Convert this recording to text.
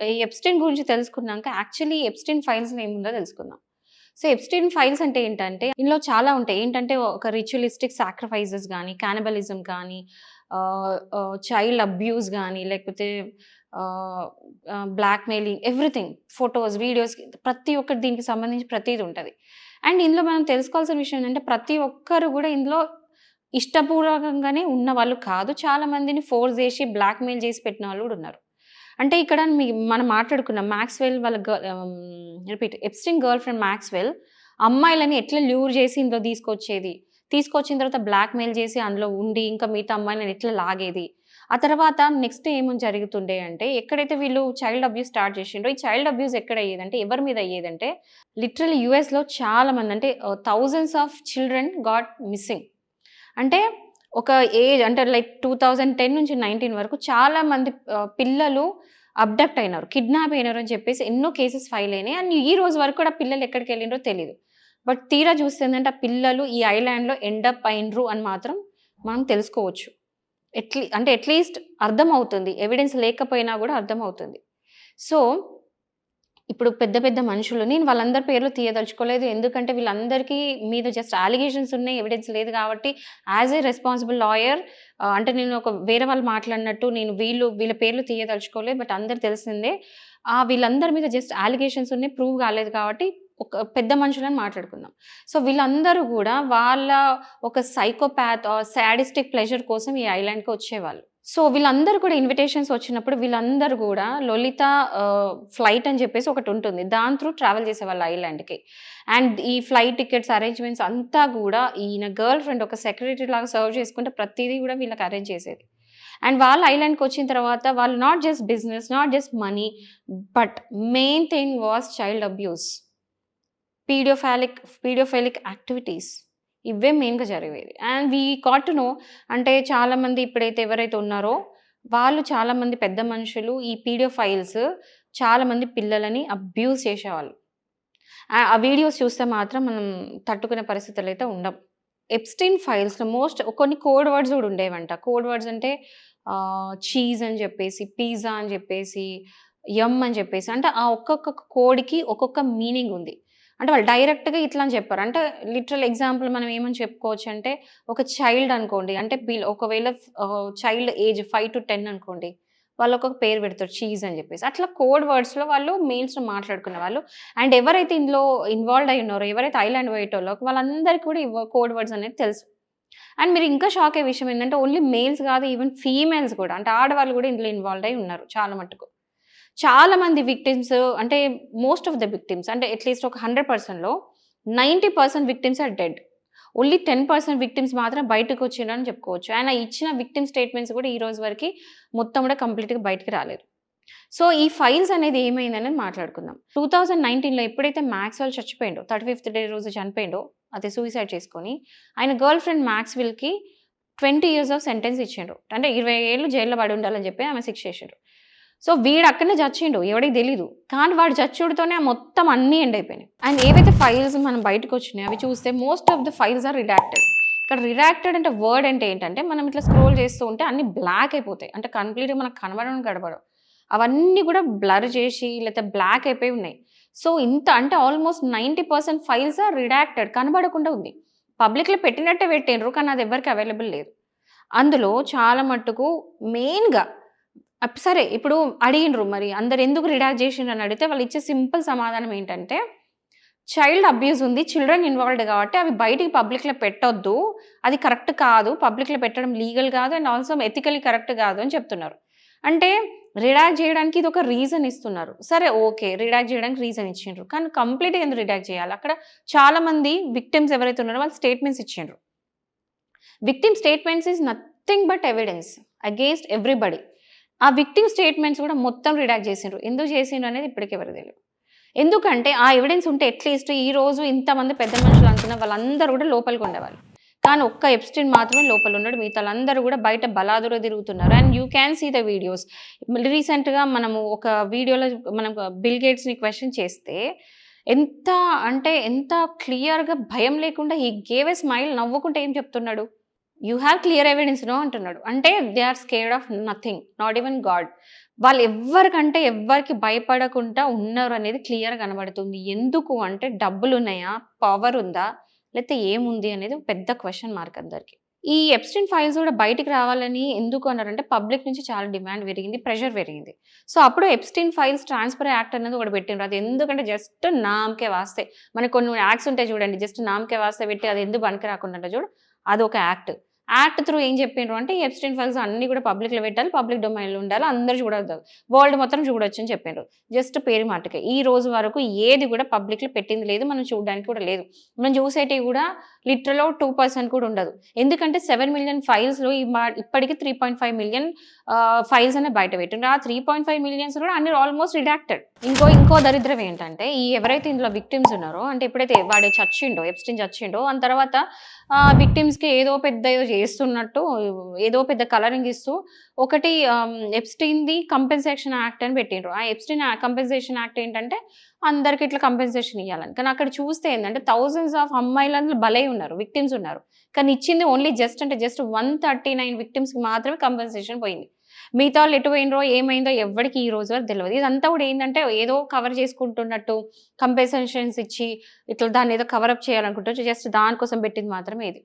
ఈ ఎప్స్టైన్ గురించి తెలుసుకున్నాక యాక్చువల్లీ ఎప్స్టైన్ ఫైల్స్‌లో ఏముందో తెలుసుకుందాం. సో, ఎప్స్టైన్ ఫైల్స్ అంటే ఏంటంటే ఇందులో చాలా ఉంటాయి. ఏంటంటే ఒక రిచువలిస్టిక్ సాక్రిఫైసెస్ గానీ, కానిబలిజం కానీ, చైల్డ్ అబ్యూస్ గానీ, లేకపోతే ఆహ్, బ్లాక్‌మెయిలింగ్ ఎవ్రీథింగ్ ఫోటోస్, వీడియోస్ ప్రతి ఒక్కటి దీనికి సంబంధించి ప్రతీది ఉంటది. అండ్ ఇందులో మనం తెలుసుకోవాల్సిన విషయం ఏంటంటే ప్రతి ఒక్కరు గూడా ఇందులో ఇష్టపూర్వకంగానే ఉన్నవాళ్ళు కాదు. చాలా మందిని ఫోర్స్ జేసి, బ్లాక్‌మెయిల్ జేసి పెట్టిన వాళ్ళు గూడా ఉన్నారు. అంటే ఇక్కడ మనం మాట్లాడుకున్నాం మాక్స్‌వెల్ వాళ్ళ repeat Epstein girl friend Maxwell అమ్మాయిలని ఎట్లా ల్యూర్ చేసి ఇందులో తీసుకొచ్చేది. తీసుకొచ్చిన తర్వాత బ్లాక్‌మెయిల్ చేసి అందులో ఉండి ఇంకా మిగతా అమ్మాయిలని ఎట్లా లాగేది. ఆ తర్వాత నెక్స్ట్ ఏమని జరుగుతుండే అంటే ఎక్కడైతే వీళ్ళు చైల్డ్ అబ్యూస్ స్టార్ట్ చేసిండ్రో ఈ చైల్డ్ అబ్యూస్ ఎక్కడ అయ్యేదంటే ఎవరి మీద అయ్యేదంటే లిటరల్లీ యూఎస్‌లో చాలా మంది అంటే thousands of children got missing. అంటే ఒక ఏజ్ అంటే లైక్ 2010 నుంచి 19 వరకు చాలా మంది పిల్లలు అబ్డక్ట్ అయినారు. కిడ్నాప్ అయినారు అని చెప్పేసి ఎన్నో కేసెస్ ఫైల్ అయినాయి. అండ్ ఈ రోజు వరకు కూడా పిల్లలు ఎక్కడికెళ్ళిండ్రో తెలీదు. బట్ తీరా చూస్తే ఏందంటే ఆ పిల్లలు ఈ ఐలాండ్‌లో ఎండ్ అప్ అయిండ్రు అని మాత్రం మనం తెలుసుకోవచ్చు. అంటే అట్‌లీస్ట్ అర్థమవుతుంది. ఎవిడెన్స్ లేకపోయినా గూడా అర్థమవుతుంది. సో ఇప్పుడు పెద్ద పెద్ద మనుషులు నేను వాళ్ళందరి పేర్లు తీయదలుచుకోలేదు. ఎందుకంటే వీళ్ళందరికీ మీద జస్ట్ అలిగేషన్స్ ఉన్నాయి. ఎవిడెన్స్ లేదు కాబట్టి యాస్ ఎ రెస్పాన్సిబుల్ లాయర్ అంటే నేను ఒక వేరే వాళ్ళు మాట్లాడినట్టు నేను వీళ్ళ పేర్లు తీయదలుచుకోలేదు. బట్ అందరికి తెలిసిందే. వీళ్ళందరి మీద జస్ట్ అలిగేషన్స్ ఉన్నాయి. ప్రూవ్ కాలేదు కాబట్టి ఒక పెద్ద మనుషులని మాట్లాడుకుందాం. సో వీళ్ళందరూ గూడా వాళ్ళ ఒక సైకోపాత్ ఆర్ సాడిస్టిక్ ప్లెజర్ కోసం ఈ ఐలాండ్‌కి వచ్చేవాళ్ళు. సో, వీళ్ళందరూ కూడా ఇన్విటేషన్స్ వచ్చినప్పుడు వీళ్ళందరూ గూడా లొలిత ఫ్లైట్ అని చెప్పేసి ఒకటుంటుంది. దాని త్రూ ట్రావెల్ చేసేవాళ్ళు ఐలాండ్‌కి. అండ్ ఈ ఫ్లైట్ టికెట్స్ అరేంజ్‌మెంట్స్ అంతా గూడా ఈయన గర్ల్ ఫ్రెండ్ ఒక సెక్రటరీ లాగా సర్వ్ చేసుకుంటే ప్రతీదీ గూడా వీళ్ళకి అరేంజ్ చేసేది. అండ్ వాళ్ళు ఐలాండ్‌కొచ్చిన తర్వాత వాళ్ళు not just business, not just money but main thing was child abuse. Paedophilic activities. ఇవే మెయిన్‌గా జరిగేవి. And we got to know అంటే చాలామంది ఇప్పుడైతే ఎవరైతే ఉన్నారో, వాళ్ళు చాలామంది పెద్ద మనుషులు ఈ పీడియోఫైల్స్ చాలామంది పిల్లలని అబ్యూజ్ చేసేవాళ్ళు. ఆ వీడియోస్ చూస్తే మాత్రం మనం తట్టుకునే పరిస్థితులైతే ఉండవు. ఎప్స్టీన్ ఫైల్స్‌లో కొన్ని కోడ్ వర్డ్స్ గూడా ఉండేవంట. కోడ్ వర్డ్స్ అంటే చీజ్ అని జెప్పేసి, పిజ్జా అని జెప్పేసి, యమ్ అని జెప్పేసి అంటే ఆ ఒక్కొక్క కోడ్‌కి ఒక్కొక్క మీనింగ్ ఉంది. అంటే వాళ్ళు డైరెక్ట్‌గా ఇట్లా అని చెప్పరు. అంటే లిటరల్ ఎగ్జాంపుల్ మనం ఏమని చెప్పుకోవచ్చంటే, ఒక చైల్డ్ అనుకోండి. అంటే ఒకవేళ చైల్డ్ ఏజ్ 5-10 అనుకోండి. వాళ్ళు ఒక్కొక్క పేరు పెడతారు. చీజ్ అని చెప్పేసి. అట్లా కోడ్ వర్డ్స్‌లో వాళ్ళు మెయిల్స్‌లో మాట్లాడుకునేవాళ్ళు. అండ్ ఎవరైతే ఇందులో ఇన్వాల్వ్డ్ అయ్యి ఉన్నారో, ఎవరైతే ఐలాండ్ పోయేటోళ్ళో వాళ్ళందరికీ కూడా కోడ్ వర్డ్స్ అనేది తెలుసు. అండ్ మీరు ఇంకా షాక్ అయ్యే విషయం ఏంటంటే, ఓన్లీ మేల్స్ కాదు ఈవెన్ ఫీమేల్స్ కూడా అంటే ఆడవాళ్ళు కూడా ఇందులో ఇన్వాల్వ్డ్ అయ్యి ఉన్నారు చాలా మట్టుకు. చాలా మంది విక్టిమ్స్ అంటే మోస్ట్ ఆఫ్ ద విక్టిమ్స్ అంటే అట్‌లీస్ట్ ఒక 100%లో 90% victims are dead. Only 10% victims మాత్రం బయటకొచ్చిండ్రని చెప్పుకోవచ్చు. ఆయన ఇచ్చిన విక్టిమ్ స్టేట్మెంట్స్ కూడా ఈ రోజు వరకి మొత్తం కూడా కంప్లీట్‌గా బయటికి రాలేదు. సో, ఈ ఫైల్స్ అనేది ఏమైందనేది మాట్లాడుకుందాం. 2019లో ఎప్పుడైతే మాక్స్‌వెల్ చచ్చిపోయిండో 35థ్ డే రోజు చనిపోయిండో అదే సూసైడ్ చేసుకొని, ఆయన గర్ల్ ఫ్రెండ్ మాక్స్‌వెల్‌కి 20 ఇయర్స్ ఆఫ్ సెంటెన్స్ ఇచ్చిండ్రు. అంటే 20 ఏళ్ళు జైల్‌లో పడి ఉండాలని చెప్పి ఆమె శిక్ష ఏసిండ్రు. సో, వీడు అక్కడనే చచ్చిండు. ఎవడికి తెలీదు. కానీ వాడు చచ్చుడుతోనే మొత్తం అన్నీ ఎండ్ అయిపోయినాయి. అండ్ ఏవైతే ఫైల్స్ మనం బయటకొచ్చినాయో అవి చూస్తే most of the files are redacted. ఇక్కడ రిడాక్టెడ్ అంటే వర్డ్ అంటే ఏంటంటే మనం ఇట్లా స్క్రోల్ చేస్తూ ఉంటే అన్నీ బ్లాక్ అయిపోతాయి. అంటే కంప్లీట్‌గా మనకు కనబడడం కనబడవు. అవన్నీ కూడా బ్లర్ చేసి లేకపోతే బ్లాక్ అయిపోయి ఉన్నాయి. సో, ఇంత అంటే ఆల్మోస్ట్ 90% ఫైల్స్ ఆర్ రిడాక్టెడ్ కనబడకుండా ఉంది. పబ్లిక్‌లో పెట్టినట్టే పెట్టిండ్రు. కానీ అది ఎవరికీ అవైలబుల్ లేదు. అందులో చాలా మట్టుకు మెయిన్‌గా సరే ఇప్పుడు అడిగిండ్రు మరి అందరెందుకు రిడాక్ట్ జేషిండ్రని అడిగితే వాళ్ళిచ్చే సింపుల్ సమాధానం ఏంటంటే, చైల్డ్ అబ్యూజ్ ఉంది. చిల్డ్రన్ ఇన్వాల్వ్డ్ కాబట్టి అవి బయటికి పబ్లిక్‌లో పెట్టొద్దు. అది కరెక్ట్ కాదు. పబ్లిక్‌లో పెట్టడం లీగల్ కాదు. అండ్ ఆల్సో ఎథికల్లీ కరెక్ట్ కాదు అని చెప్తున్నారు. అంటే రిడాక్ట్ జేయడానికి ఇదొక రీజన్ ఇస్తున్నారు. సరే ఓకే. రిడాక్ట్ జేయడానికి రీజన్ ఇచ్చిండ్రు. కానీ కంప్లీట్‌గా ఎందుకు రిడాక్ట్ జేయాలి? అక్కడ చాలా మంది విక్టిమ్స్ ఎవరైతే ఉన్నారో వాళ్ళు స్టేట్మెంట్స్ ఇచ్చిండ్రు. Victim statements is nothing but evidence against everybody. ఆ విక్టిమ్ స్టేట్మెంట్స్ కూడా మొత్తం రిడాక్ట్ చేసిండ్రు. ఎందుకు చేసిండ్రు అనేది ఇప్పటికి ఎవరికి తెలీదు. ఎందుకంటే ఆ ఎవిడెన్స్ ఉంటే అట్‌లీస్ట్ ఈరోజు ఇంతమంది పెద్ద మనుషులు అనుకున్న వాళ్ళందరూ కూడా లోపలికి ఉండేవాళ్ళు. కానీ ఒక్క ఎప్స్టీన్ మాత్రమే లోపల ఉన్నాడు. మిగతాలందరూ కూడా బయట బలాదూర తిరుగుతున్నారు. And you can see the videos. రీసెంట్‌గా మనము ఒక వీడియోలో మనం బిల్ గేట్స్‌ని క్వెషన్ చేస్తే ఎంత అంటే ఎంత క్లియర్‌గా భయం లేకుండా హి గేవ్ ఎ స్మైల్ నవ్వుకుంటే ఏం చెప్తున్నాడు? You have clear evidence no అంటున్నాడు. అంటే they are scared of nothing. Not even God. వాళ్ళు ఎవ్వరికంటే ఎవ్వరికి భయపడకుండా ఉన్నారు అనేది క్లియర్‌గా కనబడుతుంది. ఎందుకు అంటే డబ్బులున్నాయా? పవర్ ఉందా? లేతే ఏముంది అనేది ఒక పెద్ద క్వెషన్ మార్క్ అందరికి. ఈ ఎప్‌స్టీన్ ఫైల్స్ గూడా బయటికి రావాలని ఎందుకు అన్నారంటే పబ్లిక్ నుంచి చాలా డిమాండ్ పెరిగింది. ప్రెషర్ పెరిగింది. సో, అప్పుడు ఎప్‌స్టీన్ ఫైల్స్ ట్రాన్స్‌ఫర్ యాక్ట్ అనేది ఒకటి పెట్టిండ్రు. అది ఎందుకంటే జస్ట్ నామ్‌కే వాస్తే. మనకు కొన్ని యాక్ట్స్ ఉంటాయి చూడండి. జస్ట్ నామ్‌కే వాస్తే పెట్టి అది ఎందుకు పనికి రాకుండా ఉంటది చూడు. అదొక యాక్ట్. యాక్ట్ త్రూ ఏం చెప్పిండ్రు అంటే, ఈ ఎప్‌స్టీన్ ఫైల్స్ అన్నీ కూడా పబ్లిక్‌లో పెట్టాలి. పబ్లిక్ డొమైన్‌లో ఉండాలి. అందరూ చూడొద్దు. వరల్డ్ మొత్తం చూడొచ్చని చెప్పిండ్రు. జస్ట్ పేరు మాటకే. ఈ రోజు వరకు ఏది కూడా పబ్లిక్‌లో పెట్టింది లేదు. మనం చూడడానికి కూడా లేదు. మనం చూసేటివి కూడా లిటరల్‌లో 2% కూడా ఉండదు. ఎందుకంటే 7,000,000 ఫైల్స్‌లో ఇప్పటికి 3.5 మిలియన్ ఫైల్స్ అనేవి బయట పెట్టిండ్రు. ఆ 3.5 మిలియన్స్ కూడా అన్ని ఆల్మోస్ట్ రిడాక్టెడ్. ఇంకో దరిద్రం ఏంటంటే, ఈ ఎవరైతే ఇందులో విక్టిమ్స్ ఉన్నారో, అంటే ఎప్పుడైతే వాడు చచ్చిండో, ఎప్‌స్టీన్ చచ్చిండో, ఆ తర్వాత విక్టిమ్స్‌కి ఏదో చేస్తున్నట్టు ఏదో పెద్ద కలరింగ్ ఇస్తూ ఒకటి ఎప్‌స్టీన్‌ది కంపెన్సేషన్ యాక్ట్ అని పెట్టిండ్రు. ఆ ఎప్‌స్టీన్ కంపెన్సేషన్ యాక్ట్ ఏంటంటే అందరికి ఇట్లా కంపెన్సేషన్ ఇయ్యాలని. కానీ అక్కడ చూస్తే ఏందంటే థౌసండ్స్ ఆఫ్ అమ్మాయిలు అందులో బలై ఉన్నారు. విక్టిమ్స్ ఉన్నారు. కానీ ఇచ్చింది ఓన్లీ జస్ట్ 139 విక్టిమ్స్‌కి మాత్రమే కంపెన్సేషన్ పోయింది. మిగతా వాళ్ళు ఎటు పోయినరో, ఏమైందో ఎవ్వడికి ఈ రోజు వరకు తెలవదు. ఇదంతా కూడా ఏందంటే ఏదో కవర్ చేసుకుంటున్నట్టు కంపెన్సేషన్స్ ఇచ్చి ఇట్లా దాన్నేదో కవర్ అప్ చేయాలనుకుంటూ జస్ట్ దానికోసం పెట్టింది మాత్రమే ఇది.